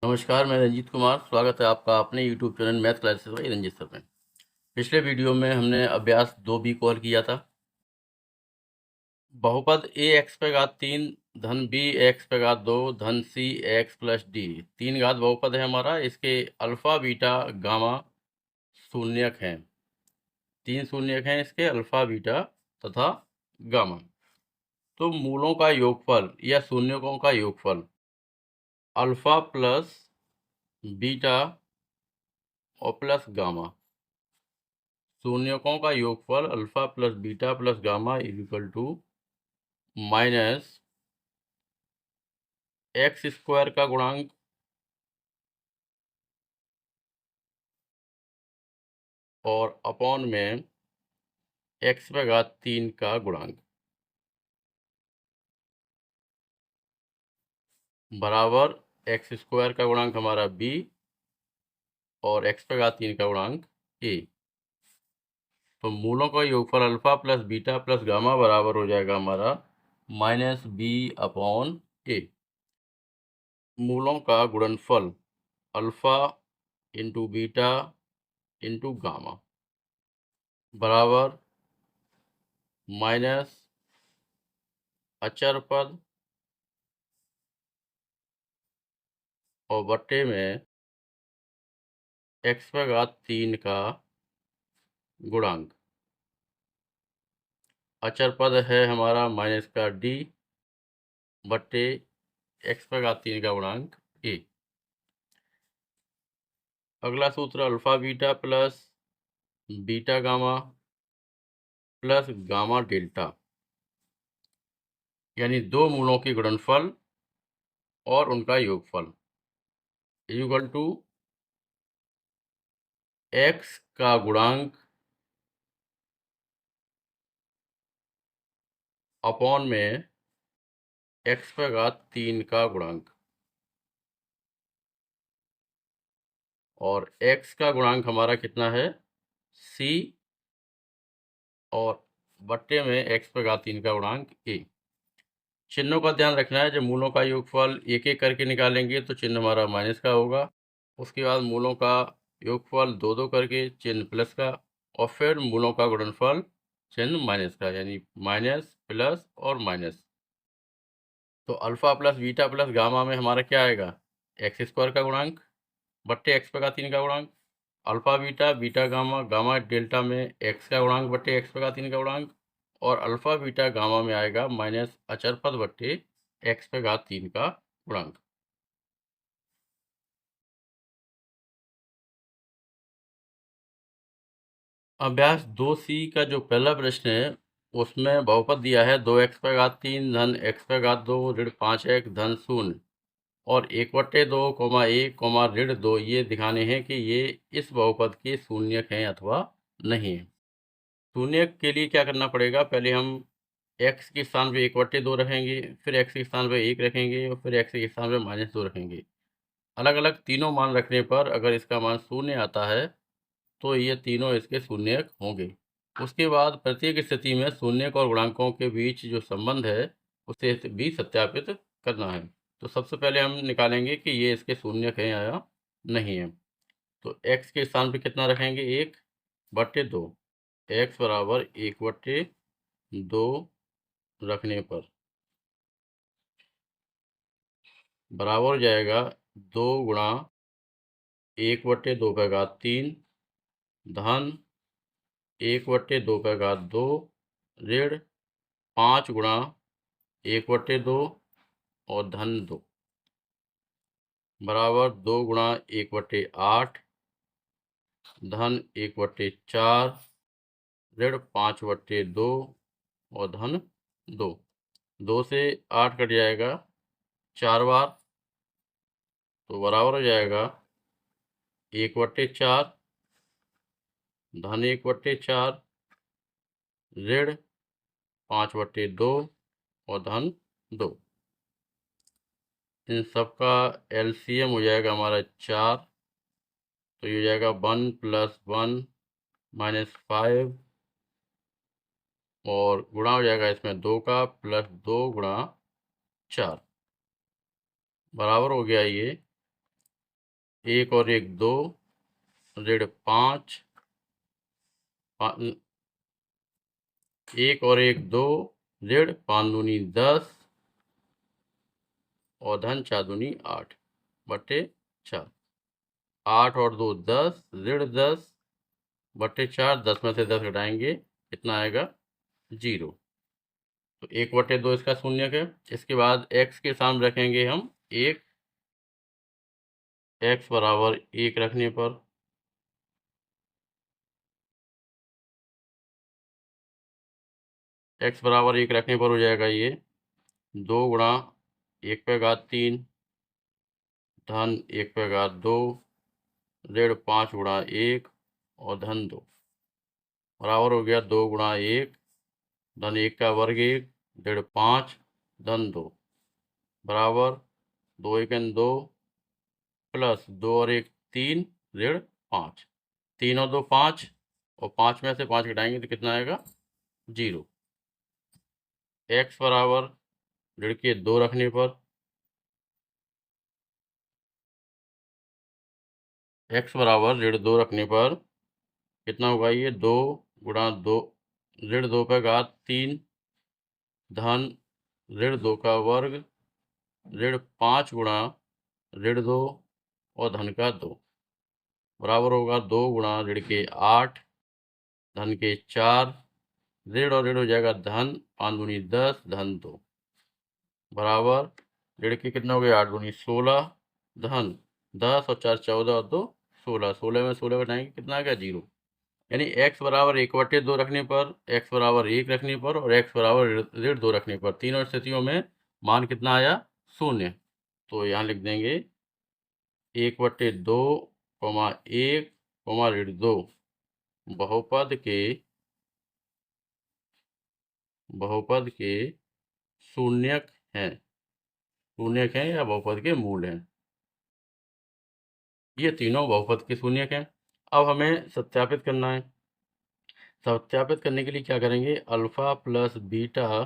नमस्कार, मैं रंजीत कुमार। स्वागत है आपका अपने YouTube channel math classes by Ranjit sir में। पिछले वीडियो में हमने अभ्यास 2b कॉल किया था। बहुपद a x पे घात 3 धन b x पे घात 2 धन c x प्लस d 3 घात बहुपद है हमारा। इसके अल्फा बीटा गामा शून्यक हैं। 3 शून्यक हैं इसके, अल्फा बीटा तथा गामा। तो मूलों का योगफल या शून्यकों का योगफल अल्फा प्लस बीटा और प्लस गामा, शून्यकों का योगफल alpha plus beta plus gamma equal to minus x square का गुणांक और अपॉन में एक्स पे घात 3 का गुणांक बराबर एक्स स्क्वायर का गुणांक हमारा b और एक्स पे घात 3 का गुणांक a। तो मूलों का योगफल alpha plus beta plus gamma बराबर हो जाएगा हमारा माइनस b अपॉन a। मूलों का गुणनफल alpha into beta into gamma बराबर माइनस अचर पद और बट्टे में एक्स पे घात 3 का गुणांक। अचर पद है हमारा माइनस का d बट्टे एक्स पे घात 3 का गुणांक a। अगला सूत्र alpha beta plus beta gamma plus gamma delta, यानी दो मूलों के गुणनफल और उनका योगफल इक्वल टू एक्स का गुणांक अपॉन में एक्स पे घात 3 का गुणांक। और x का गुणांक हमारा कितना है c और बट्टे में x पे घात 3 का गुणांक a। चिन्हों का ध्यान रखना है। जब मूलों का योगफल एक एक करके निकालेंगे तो चिन्ह हमारा माइनस का होगा। उसके बाद मूलों का योगफल दो दो करके चिन्ह प्लस का, और फिर मूलों का गुणनफल चिन्ह माइनस का, यानी माइनस प्लस और माइनस। तो alpha plus beta plus gamma में हमारा क्या आएगा, एक्स स्क्वायर का गुणांक बट्टे एक्स पे घात 3 का गुणांक। Alpha beta beta gamma gamma delta में एक्स का गुणांक बट्टे एक्स पे घात 3 का गुणांक। और अल्फा बीटा गामा में आएगा माइनस अचर पद बट्टे एक्स पे घात 3 का गुणांक। अभ्यास 2c का जो पहला प्रश्न है उसमें बहुपद दिया है 2x पे घात 3 धन x पे घात 2 ऋण 5x धन 0 और 1/2 कोमा 1 कोमा ऋण 2 ये दिखाने हैं कि ये इस बहुपद के शून्यक हैं अथवा नहीं है। शून्यक के लिए क्या करना पड़ेगा, पहले हम x के स्थान पे 1/2 रखेंगे, फिर x के स्थान पे 1 रखेंगे और फिर x के स्थान पे -2 रखेंगे। अलग अलग तीनों मान रखने पर अगर इसका मान 0 आता है तो ये तीनों इसके शून्यक होंगे। उसके बाद प्रत्येक स्थिति में शून्यक और गुणांकों के बीच जो संबंध है उसे भी सत्यापित करना है। तो सबसे पहले हम निकालेंगे कि ये इसके शून्यक हैं या नहीं है। तो x के स्थान पे कितना रखेंगे, 1/2। x बराबर 1/2 रखने पर बराबर हो जाएगा 2 गुणा 1/2 पे घात 3 धन 1/2 पे घात 2 ऋण 5 गुणा 1/2 और धन 2 बराबर 2 गुणा 1/8 धन 1/4 ऋण 5/2 और धन 2। 2 से 8 कट जाएगा 4 बार, तो बराबर हो जाएगा 1/4 धन 1/4 ऋण 5/2 और धन 2। इन सब का एलसीएम हो जाएगा हमारा 4, तो ये हो जाएगा 1 + 1 -5 और गुणा हो जाएगा इसमें 2 का प्लस 2 गुणा 4 बराबर हो गया ये 1 और 1 2, ऋण 5, 1 और 1 2, ऋण 5 दूनी 10 और धन 4 दूनी 8 बटे 4। 8 और 2 10, ऋण 10 बटे 4, 10 में से 10 घटाएंगे कितना आएगा 0। तो 1/2 इसका शून्यक है। इसके बाद x के सामने रखेंगे हम 1, x बराबर 1 रखने पर x बराबर 1 रखने पर हो जाएगा ये 2 गुणा 1/3 धन 1/2 ऋण 5 गुणा 1 और धन 2 बराबर हो गया 2 गुणा 1 धन 1 का वर्ग 1 ऋण 5 धन 2 बराबर 2 1 2 प्लस 2 और 1 3 ऋण 5। 3 और 2 5 और 5 में से 5 घटाएंगे तो कितना आएगा 0। x बराबर ऋण के 2 रखने पर x बराबर ऋण 2 रखने पर कितना होगा ये 2 गुणा 2 ऋण 2/3 धन ऋण 2 का वर्ग ऋण 5 गुणा ऋण 2 और धन का 2 बराबर होगा 2 गुणा ऋण के 8 धन के 4 ऋण और ऋण हो जाएगा धन 5 दूनी 10 धन 2 बराबर ऋण के कितना हो गया 8 दूनी 16 धन 10 और 4 14 और 2 16। 16 में 16 घटाएंगे कितना आ गया 0। यानी x बराबर 1/2 रखने पर, x बराबर 1 रखने पर और x बराबर ऋण 2 रखने पर तीनों स्थितियों में मान कितना आया 0। तो यहाँ लिख देंगे 1/2, 1, ऋण 2 बहुपद के शून्यक हैं या बहुपद के मूल हैं। ये तीनों बहुपद के शून्यक हैं। अब हमें सत्यापित करना है। सत्यापित करने के लिए क्या करेंगे, alpha plus beta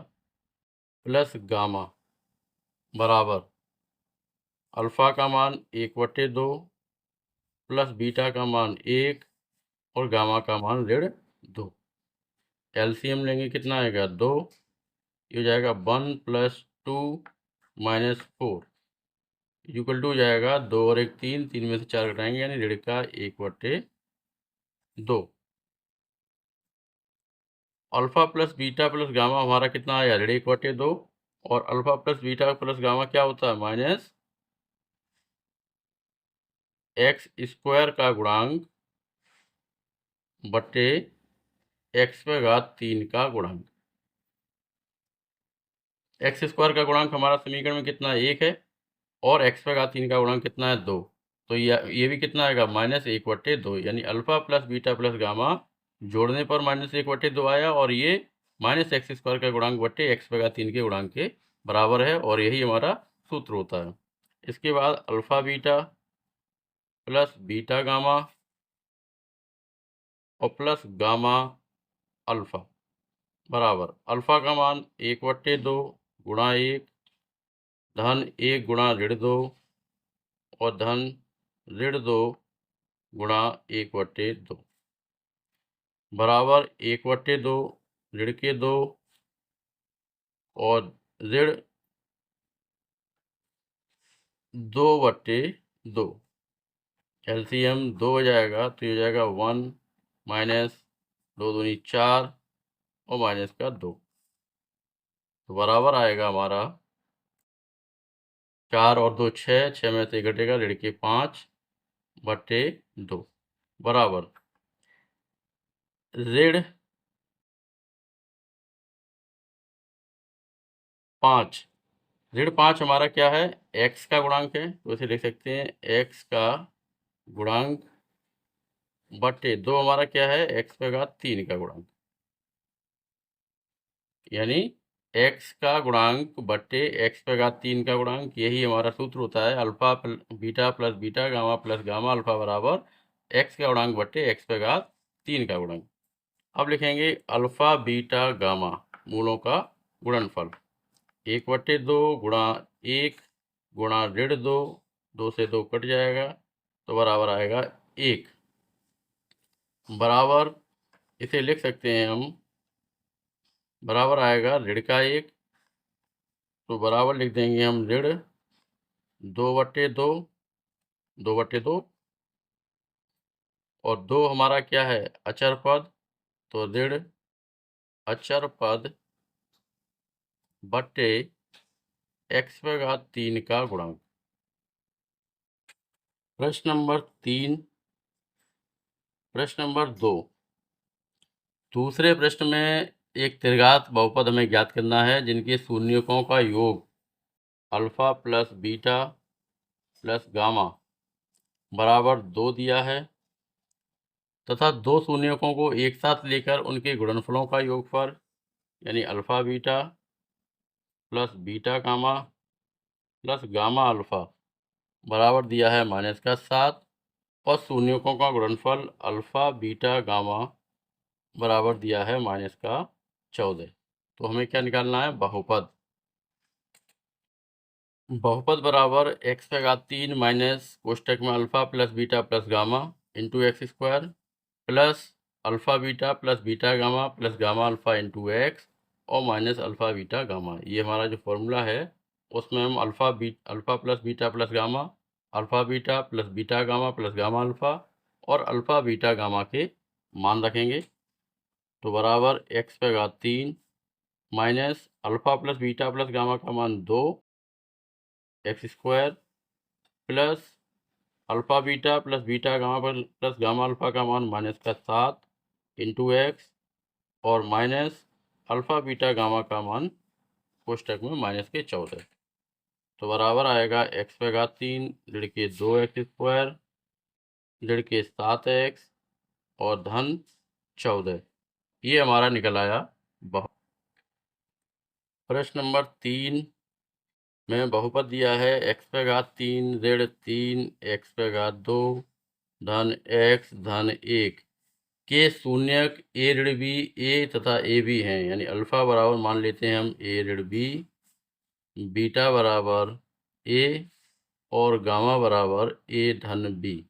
plus gamma बराबर अल्फा का मान 1/2 प्लस बीटा का मान 1 और गामा का मान ऋण 2। एलसीएम लेंगे कितना आएगा 2, ये हो जाएगा 1 + 2 - 4 इक्वल टू हो जाएगा 2 और 1 3, 3 में से 4 घटाएंगे यानी ऋण का 1/2। Alpha plus beta plus gamma हमारा कितना आया ऋण 1/2 और alpha plus beta plus gamma क्या होता है माइनस x² का गुणांक बटे x/3 का गुणांक। x² का गुणांक हमारा समीकरण में कितना 1 है और x/3 का गुणांक कितना है 2। तो ये भी कितना आएगा -1/2 यानी alpha plus beta plus gamma जोड़ने पर -1/2 आया और ये -x² का गुणांक बटे x/3 के गुणांक के बराबर है और यही हमारा सूत्र होता है। इसके बाद alpha beta plus beta gamma और प्लस गामा अल्फा बराबर अल्फा का मान 1/2 गुणा 1 धन 1 गुणा ऋण 2 और धन ऋण 2 गुणा 1/2 बराबर 1/2 ऋण के 2 और ऋण 2/2। एलसीएम 2 हो जाएगा तो ये हो जाएगा 1 माइनस 2 दूनी 4 और माइनस का 2 तो बराबर आएगा हमारा 4 और 2 6, 6 में से घटेगा ऋण के 5/2 बराबर ऋण 5। ऋण 5 हमारा क्या है x का गुणांक है तो इसे लिख सकते हैं x का गुणांक बटे 2 हमारा क्या है x/3 का गुणांक यानी x का गुणांक बटे x/3 का गुणांक यही हमारा सूत्र होता है alpha beta plus beta gamma plus gamma alpha बराबर x का गुणांक बटे x/3 का गुणांक। अब लिखेंगे अल्फा बीटा गामा मूलों का गुणनफल 1/2 गुणा 1 गुणा ऋण 2, 2 से 2 कट जाएगा तो बराबर आएगा 1 बराबर, इसे लिख सकते हैं हम, बराबर आएगा ऋण का 1, तो बराबर लिख देंगे हम ऋण 2/2, 2/2, और 2 हमारा क्या है, अचर पद, तो ऋण अचर पद बट्टे x/3 का गुणांक। प्रश्न नंबर 3। प्रश्न नंबर 2, दूसरे प्रश्न में एक त्रिघात बहुपद हमें ज्ञात करना है जिनके शून्यकों का योग alpha plus beta plus gamma बराबर 2 दिया है, तथा दो शून्यकों को एक साथ लेकर उनके गुणनफलों का योगफल यानी alpha beta plus beta gamma plus gamma alpha बराबर दिया है -7, और शून्यकों का गुणनफल अल्फा बीटा गामा बराबर दिया है -14। तो हमें क्या निकालना है, बहुपद। बहुपद बराबर x/3 माइनस कोष्टक में alpha plus beta plus gamma into x² plus alpha beta plus beta gamma plus gamma alpha into x और माइनस अल्फा बीटा गामा। ये हमारा जो फॉर्मूला है उसमें हम alpha plus beta plus gamma, alpha beta plus beta gamma plus gamma alpha और alpha beta gamma के मान रखेंगे। तो बराबर x/3 minus alpha plus beta plus gamma का मान 2 x² plus alpha beta plus beta gamma plus gamma alpha का मान -7 इंटू एक्स और माइनस अल्फा बीटा गामा का मान कोष्टक में -14। तो बराबर आएगा x/3 ऋण के 2x² ऋण के 7x और धन 14। ये हमारा निकल आया बहुपद। प्रश्न नंबर 3 में बहुपद दिया है x/3 ऋण 3x/2 धन x धन 1 के शून्यक a ऋण b a तथा a b हैं, यानी अल्फा बराबर मान लेते हैं हम a ऋण b, बीटा बराबर a और गामा बराबर a धन b।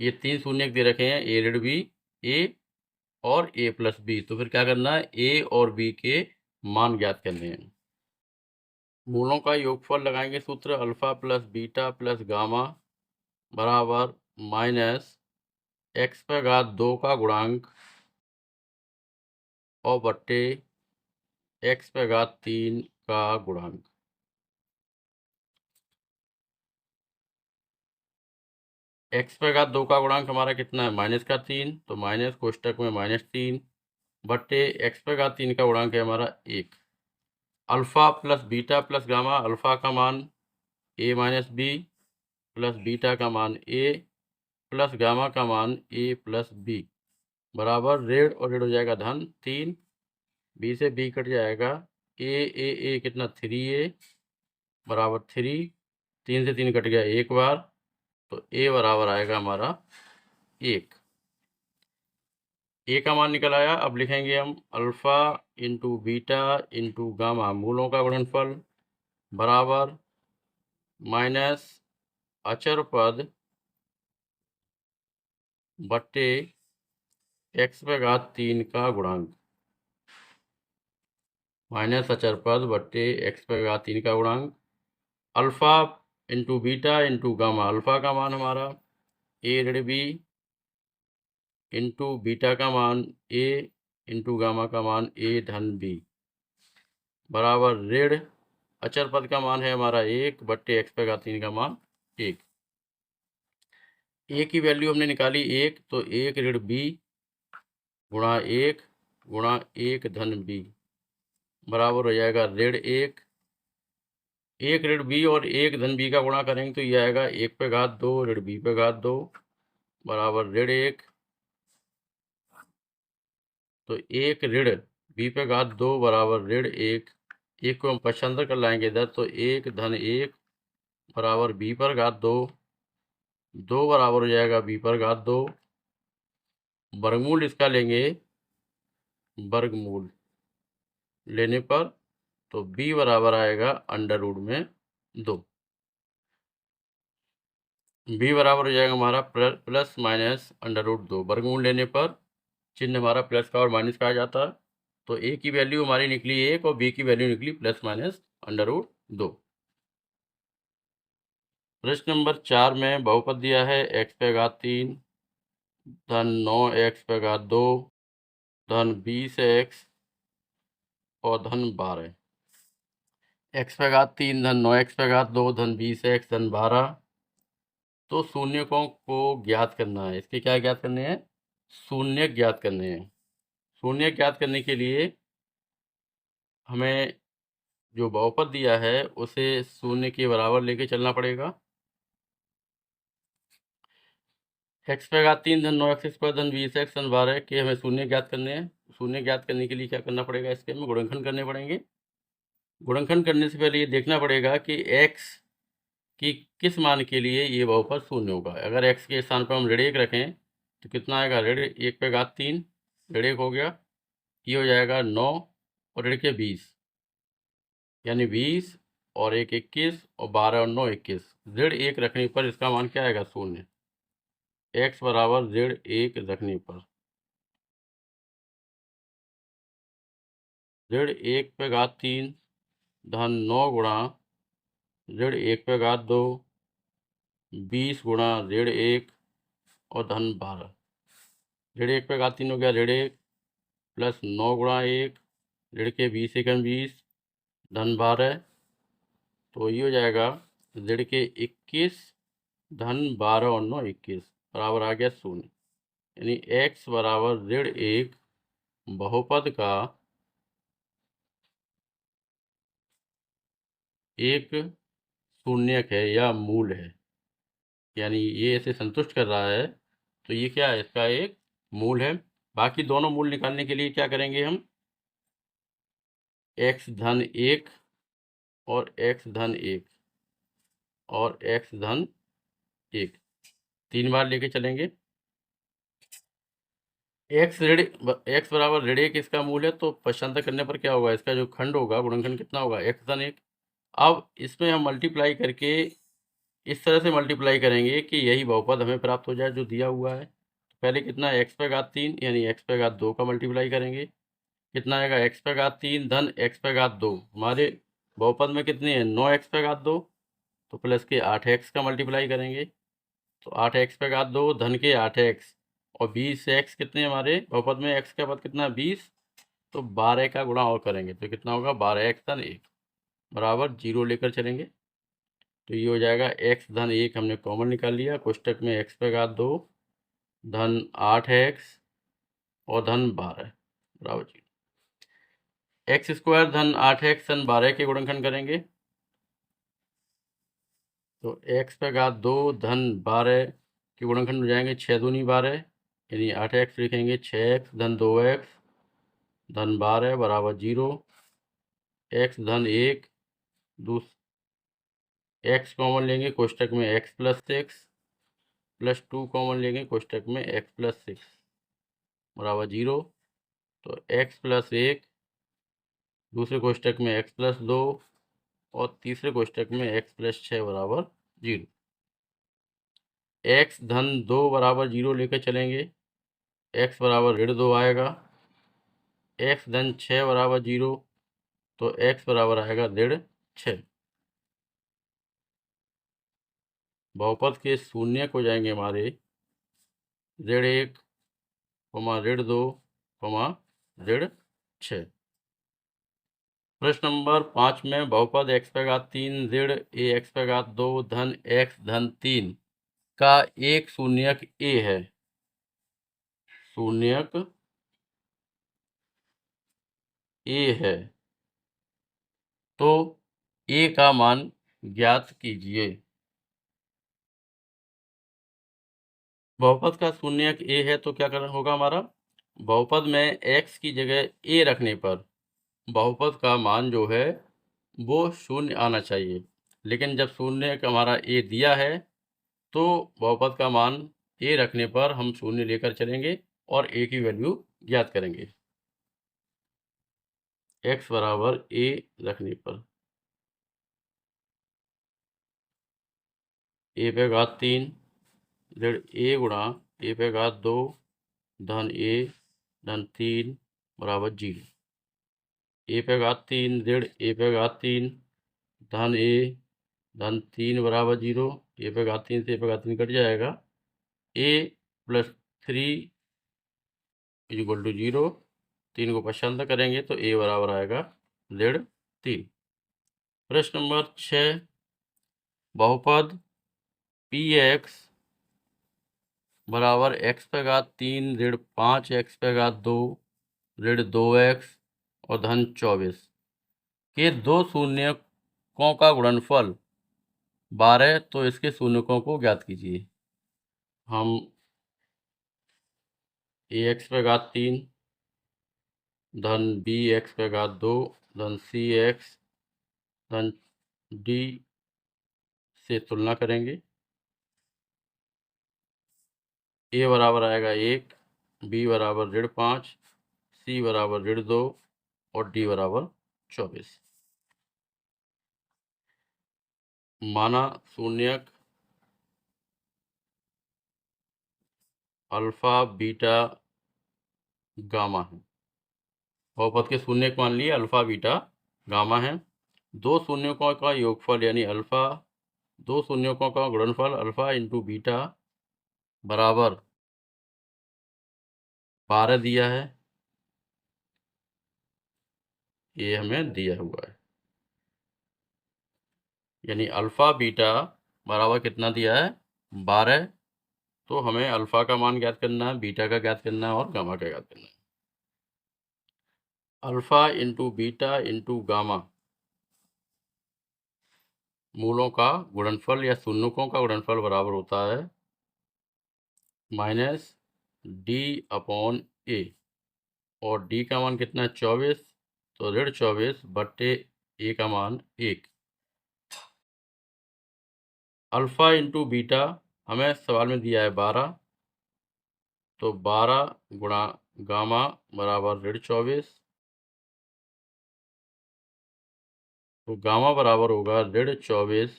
ये 3 शून्यक दे रखे हैं a ऋण b, a और a प्लस b। तो फिर क्या करना है, a और b के मान ज्ञात करने हैं। मूलों का योगफल लगाएंगे, सूत्र alpha plus beta plus gamma बराबर -x/2 का गुणांक और बट्टे x/3 का गुणांक। x/2 का गुणांक हमारा कितना है, -3, तो माइनस कोष्टक में -3 बट्टे x/3 का गुणांक है हमारा 1। Alpha plus beta plus gamma, alpha का मान a minus b plus beta का मान a प्लस गामा का मान a प्लस b बराबर ऋण और ऋण हो जाएगा धन 3, b से b कट जाएगा, a कितना 3a बराबर 3, 3 से 3 कट गया एक बार, तो a बराबर आएगा हमारा 1। a का मान निकल आया। अब लिखेंगे हम alpha into beta into gamma मूलों का गुणनफल बराबर माइनस अचर पद बट्टे x/3 का गुणांक, माइनस अचर पद बट्टे x/3 का गुणांक। Alpha into beta into gamma, alpha का मान हमारा a ऋण b इंटू बीटा का मान a इंटू गामा का मान a धन b बराबर ऋण अचर पद का मान है हमारा 1 बट्टे x/3 का मान 1। a की वैल्यू हमने निकाली 1, तो 1 ऋण b गुणा 1 गुणा 1 धन b बराबर हो जाएगा ऋण 1 ऋण b और 1 धन b का गुणा करेंगे तो ये आएगा 1/2 ऋण b/2 बराबर ऋण 1, तो 1 ऋण b/2 बराबर ऋण 1 को हम पक्षांतर कर लाएंगे इधर, तो 1 धन 1 बराबर b/2 2 बराबर हो जाएगा b/2, वर्गमूल इसका लेंगे, वर्गमूल लेने पर तो b बराबर आएगा √2। बी बराबर हो जाएगा हमारा प्लस माइनस √2। वर्गमूल लेने पर चिन्ह हमारा प्लस का और माइनस का आ जाता है। तो ए की वैल्यू हमारी निकली 1 और बी की वैल्यू निकली प्लस माइनस √2। प्रश्न नंबर 4 में बहुपद दिया है x पे घात 3 धन 9x पे घात 2 धन 20x और धन 12। x पे घात 3 धन 9x पे घात 2 धन 20x धन 12। तो शून्यकों को ज्ञात करना है। इसके क्या ज्ञात करने हैं? शून्य ज्ञात करने हैं। शून्य ज्ञात करने के लिए हमें जो बहुपद दिया है उसे शून्य के बराबर लेके चलना पड़ेगा। x पे घात 3 धन 9x² धन 20x धन 12 के हमें शून्य ज्ञात करने हैं। शून्य ज्ञात करने के लिए क्या करना पड़ेगा? इसके हमें गुणनखंड करने पड़ेंगे। गुणनखंड करने से पहले ये देखना पड़ेगा कि x की किस मान के लिए ये बहुपद शून्य होगा। अगर x के स्थान पर हम ऋण 1 रखें तो कितना आएगा? ऋण 1 पे घात 3 ऋण 1 हो गया, ये हो जाएगा 9 और ऋण के 20 यानी 20 और 1 21 और 12 और 9 21। ऋण 1 रखने पर इसका मान क्या आएगा? शून्य। x बराबर ऋण 1 रखने पर ऋण 1 पे घात 3 धन 9 गुणा ऋण 1 पे घात 2 20 गुणा ऋण 1 और धन 12। ऋण 1 पे घात 3 हो गया ऋण 1 प्लस 9 गुणा 1 ऋण के 20 एकम 20 धन 12। तो ये हो जाएगा ऋण के 21 धन 12 और 9 21 बराबर आ गया शून्य। यानी x बराबर ऋण 1 बहुपद का एक शून्यक है या मूल है। यानी ये इसे संतुष्ट कर रहा है तो ये क्या है? इसका एक मूल है। बाकी दोनों मूल निकालने के लिए क्या करेंगे हम? x धन 1 और x धन 1 और x धन 1 3 बार लेके चलेंगे। x बराबर ऋण 1 इसका मूल है तो पश्चांतर करने पर क्या होगा? इसका जो खंड होगा गुणनखंड कितना होगा? x धन 1। अब इसमें हम मल्टीप्लाई करके इस तरह से मल्टीप्लाई करेंगे कि यही बहुपद हमें प्राप्त हो जाए जो दिया हुआ है। तो पहले कितना है? x पे घात 3 यानी x पे घात 2 का मल्टीप्लाई करेंगे। कितना आएगा? x पे घात 3 धन x पे घात 2। हमारे बहुपद में कितने हैं? 9x पे घात 2 तो प्लस के 8x का मल्टीप्लाई करेंगे। तो 8x पे घात 2 धन के 8x और 20x कितने हमारे बहुपद में? x का पद कितना है? 20। तो 12 का गुणा और करेंगे तो कितना होगा? 12x धन 1 बराबर 0 लेकर चलेंगे। तो ये हो जाएगा x धन 1 हमने कॉमन निकाल लिया। कोष्टक में x पे घात 2 धन 8x और धन 12 बराबर 0। x² धन 8x धन 12 के गुणनखंड करेंगे तो x पे घात 2 धन 12 के गुणनखंड हो जाएंगे 6 दूनी 12 यानी 8x लिखेंगे 6x धन 2x धन 12 बराबर 0। x धन 1 x कॉमन लेंगे कोष्टक में x प्लस 6 प्लस 2 कॉमन लेंगे कोष्टक में x प्लस 6 बराबर 0। तो x प्लस 1 दूसरे कोष्टक में x प्लस 2 और तीसरे कोष्टक में x प्लस 6 बराबर 0। x धन 2 बराबर 0 लेकर चलेंगे। x बराबर ऋण 2 आएगा। x धन 6 बराबर 0 तो x बराबर आएगा ऋण 6। बहुपद के शून्य हो जाएंगे हमारे ऋण 1 ऋण 2 ऋण 6। प्रश्न नंबर 5 में बहुपद x पे घात 3 ऋण ax पे घात 2 धन x धन 3 का एक शून्यक a है। शून्यक a है तो a का मान ज्ञात कीजिए। बहुपद का शून्यक a है तो क्या करना होगा हमारा? बहुपद में x की जगह a रखने पर बहुपद का मान जो है वो शून्य आना चाहिए। लेकिन जब शून्य हमारा a दिया है तो बहुपद का मान a रखने पर हम शून्य लेकर चलेंगे और a की वैल्यू ज्ञात करेंगे x बराबर a रखने पर। ए पे घात 3 ऋण ए गुणा ए पे घात 2 धन ए धन 3 बराबर 0। ए पे घात 3 ऋण ए पे घात 3 धन ए धन 3 बराबर 0। ए पे घात 3 से ए पे घात 3 कट जाएगा। ए प्लस 3 इक्वल टू 0। 3 को पश्चांतर करेंगे तो ए बराबर आएगा ऋण 3। प्रश्न नंबर 6, बहुपद पी एक्स बराबर एक्स पे घात 3 ऋण 5 एक्स पे घात 2 ऋण 2 एक्स और धन 24 के दो शून्यकों का गुणनफल 12, तो इसके शून्यकों को ज्ञात कीजिए। हम ए एक्स पे घात 3 धन बी एक्स पे घात 2 धन सी एक्स धन डी से तुलना करेंगे। ए बराबर आएगा 1, बी बराबर ऋण 5, सी बराबर ऋण 2 और डी बराबर 24। माना शून्यक अल्फा बीटा गामा है। बहुपद के शून्यक मान लिए अल्फा बीटा गामा है। दो शून्यकों का योगफल यानी अल्फा, दो शून्यकों का गुणनफल अल्फा इंटू बीटा बराबर 12 दिया है। ये हमें दिया हुआ है, यानी अल्फा बीटा बराबर कितना दिया है 12। तो हमें अल्फा का मान ज्ञात करना है, बीटा का ज्ञात करना है और गामा का ज्ञात करना है। Alpha into beta into gamma मूलों का गुणनफल या शून्यकों का गुणनफल बराबर होता है माइनस डी अपॉन ए। और डी का मान कितना है 24, तो ऋण 24 बट्टे ए का मान 1। अल्फा इंटू बीटा हमें सवाल में दिया है 12, तो 12 गुणा गामा बराबर ऋण 24। तो गामा बराबर होगा ऋण 24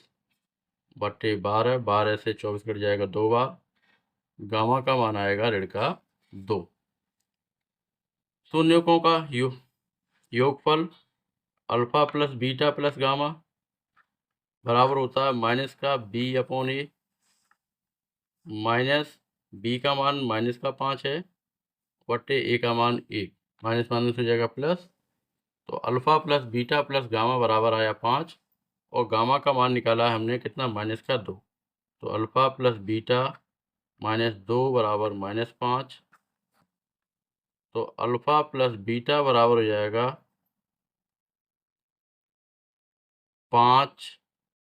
बट्टे 12। 12 से 24 कट जाएगा 2 बार। गामा का मान आएगा ऋण का 2। शून्यकों का योगफल alpha plus beta plus gamma बराबर होता है माइनस का बी अपॉन ए। माइनस बी का मान माइनस का 5 है बट्टे ए का मान 1। माइनस माइनस हो जाएगा प्लस। तो alpha plus beta plus gamma बराबर आया 5 और गामा का मान निकाला है हमने कितना माइनस का 2। तो अल्फा प्लस बीटा माइनस 2 बराबर माइनस 5। तो अल्फा प्लस बीटा बराबर हो जाएगा 5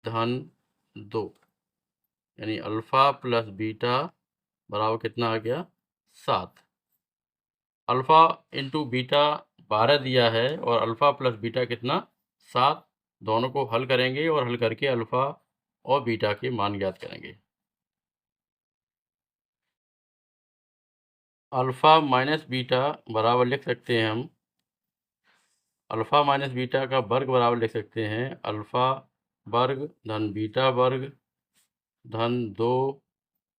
धन 2, यानी अल्फा प्लस बीटा बराबर कितना आ गया 7। अल्फा इंटू बीटा 12 दिया है और अल्फा प्लस बीटा कितना 7। दोनों को हल करेंगे और हल करके अल्फा और बीटा के मान ज्ञात करेंगे। अल्फा माइनस बीटा बराबर लिख सकते हैं हम, अल्फा माइनस बीटा का वर्ग बराबर लिख सकते हैं अल्फा वर्ग धन बीटा वर्ग धन 2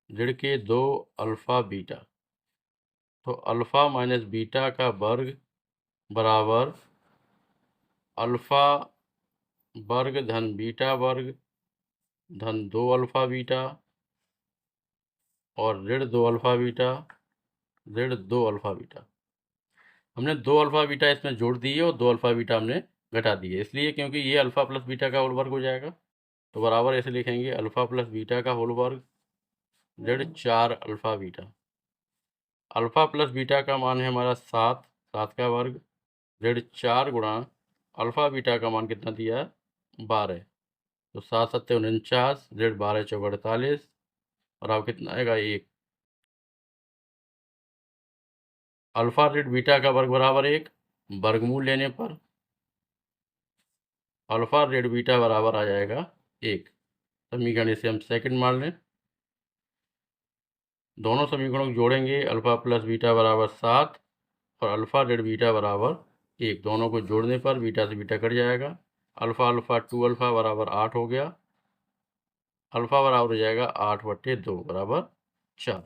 ऋण के 2 अल्फा बीटा। तो अल्फा माइनस बीटा का वर्ग बराबर अल्फा वर्ग धन बीटा वर्ग धन 2 अल्फा बीटा और ऋण 2 अल्फा बीटा ऋण 2 अल्फा बीटा। हमने 2 अल्फा बीटा इसमें जोड़ दिए और 2 अल्फा बीटा हमने घटा दिए, इसलिए क्योंकि ये अल्फा प्लस बीटा का होल वर्ग हो जाएगा। तो बराबर ऐसे लिखेंगे अल्फा प्लस बीटा का होल वर्ग ऋण 4 alpha beta. Alpha plus beta का मान है हमारा 7, 7 का वर्ग ऋण 4 गुणा अल्फा बीटा का मान कितना दिया है 12। तो 7 7 49 ऋण 12 चौक 48 और अब कितना आएगा 1। अल्फा ऋण बीटा का वर्ग बराबर 1, वर्गमूल लेने पर अल्फा ऋण बीटा बराबर आ जाएगा 1। समीकरण इसे हम सेकंड मान लें। दोनों समीकरणों को जोड़ेंगे अल्फा प्लस बीटा बराबर 7 और अल्फा ऋण बीटा बराबर 1। दोनों को जोड़ने पर बीटा से बीटा कट जाएगा। अल्फा अल्फा 2 अल्फा बराबर 8 हो गया। अल्फ़ा बराबर हो जाएगा 8/2 बराबर 4।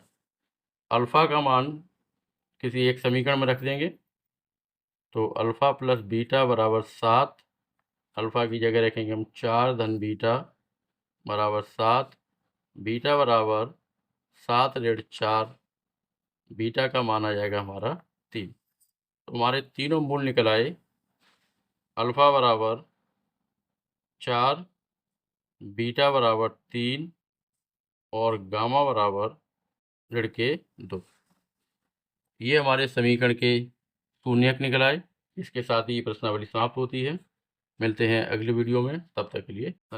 अल्फ़ा का मान किसी एक समीकरण में रख देंगे, तो अल्फ़ा प्लस बीटा बराबर 7। अल्फ़ा की जगह रखेंगे हम 4 धन बीटा बराबर 7। बीटा बराबर 7 ऋण 4। बीटा का मान आ जाएगा हमारा 3। तो हमारे तीनों मूल निकल आए। अल्फ़ा बराबर 4, बीटा बराबर 3 और गामा बराबर ऋण के 2। ये हमारे समीकरण के शून्यक निकल आए। इसके साथ ही प्रश्नावली समाप्त होती है। मिलते हैं अगली वीडियो में, तब तक के लिए धन्यवाद।